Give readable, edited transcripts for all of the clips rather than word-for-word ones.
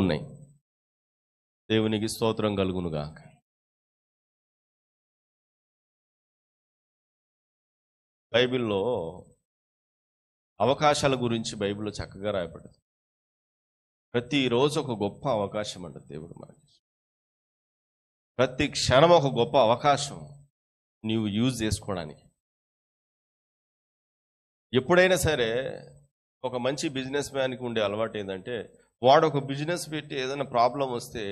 ఉన్నాయి. దేవునికి స్తోత్రం కలుగునుగాక. బైబిల్లో అవకాశాల గురించి బైబిల్లో చక్కగా రాయబడింది. ప్రతిరోజు ఒక గొప్ప అవకాశం అంట దేవుడు మనకి. ప్రతి క్షణం ఒక గొప్ప అవకాశం నీవు యూజ్ చేసుకోవడానికి. ఎప్పుడైనా సరే ఒక మంచి బిజినెస్ మ్యాన్కి ఉండే అలవాటు ఏంటంటే, వాడు ఒక బిజినెస్ పెట్టి ఏదైనా ప్రాబ్లం వస్తే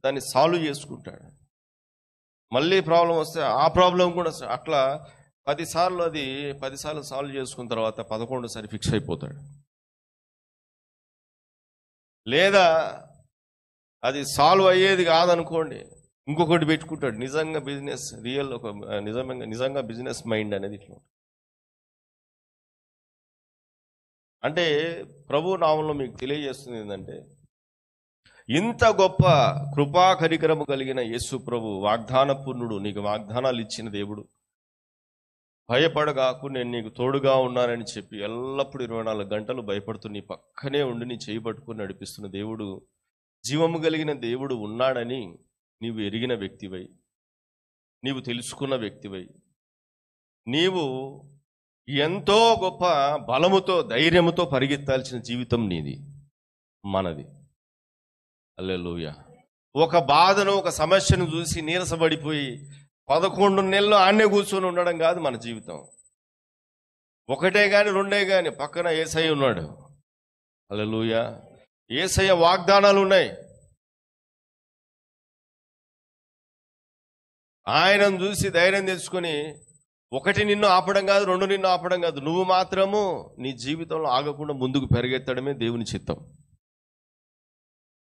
దాన్ని సాల్వ్ చేసుకుంటాడు. మళ్ళీ ప్రాబ్లం వస్తే ఆ ప్రాబ్లం కూడా అట్లా 10 సార్లు సాల్వ్ చేసుకున్న తర్వాత 11సారి ఫిక్స్ అయిపోతాడు. లేదా అది సాల్వ్ అయ్యేది కాదనుకోండి, ఇంకొకటి పెట్టుకుంటాడు. నిజంగా బిజినెస్ నిజంగా బిజినెస్ మైండ్ అనేది ఇట్లా. అంటే ప్రభు నామంలో మీకు తెలియజేస్తుంది ఏంటంటే, ఇంత గొప్ప కృపా కనికరము కలిగిన యేసు ప్రభు వాగ్దాన పూర్ణుడు, నీకు వాగ్దానాలు ఇచ్చిన దేవుడు. భయపడగాకు, నేను నీకు తోడుగా ఉన్నానని చెప్పి ఎల్లప్పుడూ 24 గంటలు భయపడుతూ నీ పక్కనే ఉండి నీ చేయి పట్టుకుని నడిపిస్తున్న దేవుడు, జీవము కలిగిన దేవుడు ఉన్నాడని నీవు ఎరిగిన వ్యక్తివై, నీవు తెలుసుకున్న వ్యక్తివై, నీవు ఎంతో గొప్ప బలముతో ధైర్యముతో పరిగెత్తాల్సిన జీవితం నీది, మనది. హల్లెలూయా. ఒక బాధను, ఒక సమస్యను చూసి నీరసపడిపోయి 11 నెలలు ఆన్నే కూర్చొని ఉండడం కాదు మన జీవితం. ఒకటే కానీ రెండే కానీ పక్కన యేసయ్య ఉన్నాడు. హల్లెలూయా. యేసయ్య వాగ్దానాలు ఉన్నాయి. ఆయనను చూసి ధైర్యం తెచ్చుకొని, ఒకటి నిన్ను ఆపడం కాదు, 2 నిన్ను ఆపడం కాదు, నువ్వు మాత్రము నీ జీవితంలో ఆగకుండా ముందుకు పెరిగెత్తడమే దేవుని చిత్తం.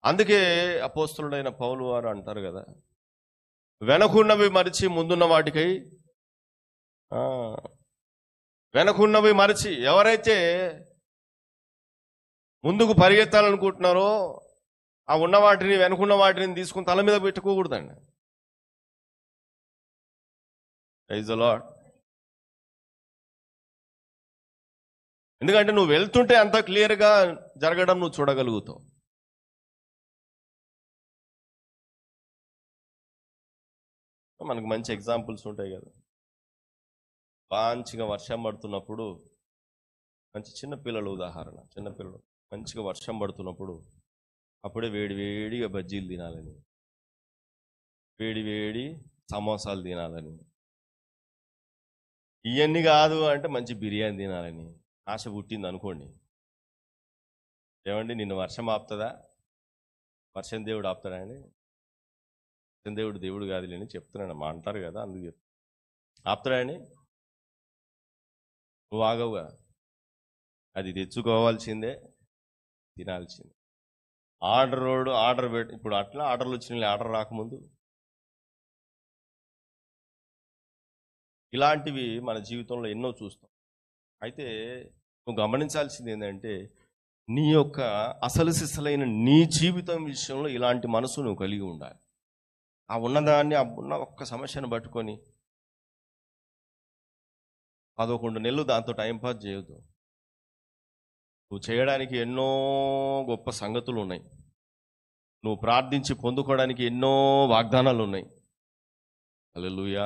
అందుకే అపోస్తలుడైన పౌలు వారు అంటారు కదా, వెనకున్నవి మరిచి ముందున్న వాటికై. వెనకున్నవి మరిచి, ఎవరైతే ముందుకు పరిగెత్తాలనుకుంటున్నారో ఆ ఉన్న వాటిని, వెనుకున్న వాటిని తీసుకుని తల మీద పెట్టుకోకూడదండి. Praise the lord. ఎందుకంటే నువ్వు వెళ్తుంటే అంత క్లియర్గా జరగడం నువ్వు చూడగలుగుతావు. మనకు మంచి ఎగ్జాంపుల్స్ ఉంటాయి కదా. మంచిగా వర్షం పడుతున్నప్పుడు, మంచి చిన్నపిల్లలు ఉదాహరణ, చిన్నపిల్లలు మంచిగా వర్షం పడుతున్నప్పుడు అప్పుడే వేడిగా బజ్జీలు తినాలని, వేడి సమోసాలు తినాలని, ఇవన్నీ కాదు అంటే మంచి బిర్యానీ తినాలని ఆశ పుట్టింది అనుకోండి. ఏమండి, నిన్ను వర్షం ఆపుతుందా? వర్షం దేవుడు ఆపుతాడా అండి? వర్షం దేవుడు కాదులేని చెప్తున్నాడు మా అంటారు కదా, అందుకు చెప్తా. ఆపుతాడా అండి? నువ్వు ఆగవుగా, అది తెచ్చుకోవాల్సిందే, తినాల్సిందే. ఆర్డర్ పెట్టి, ఇప్పుడు అట్లా ఆర్డర్లు వచ్చినాయి, ఆర్డర్ రాకముందు ఇలాంటివి మన జీవితంలో ఎన్నో చూస్తాం. అయితే నువ్వు గమనించాల్సింది ఏంటంటే, నీ యొక్క అసలు సిసలైన నీ జీవితం విషయంలో ఇలాంటి మనసు నువ్వు కలిగి ఉండాలి. ఆ ఉన్నదాన్ని, ఆ ఉన్న ఒక్క సమస్యను పట్టుకొని 11 నెలలు దాంతో టైంపాస్ చేయొద్దు. నువ్వు చేయడానికి ఎన్నో గొప్ప సంగతులు ఉన్నాయి. నువ్వు ప్రార్థించి పొందుకోవడానికి ఎన్నో వాగ్దానాలు ఉన్నాయి. హల్లెలూయా.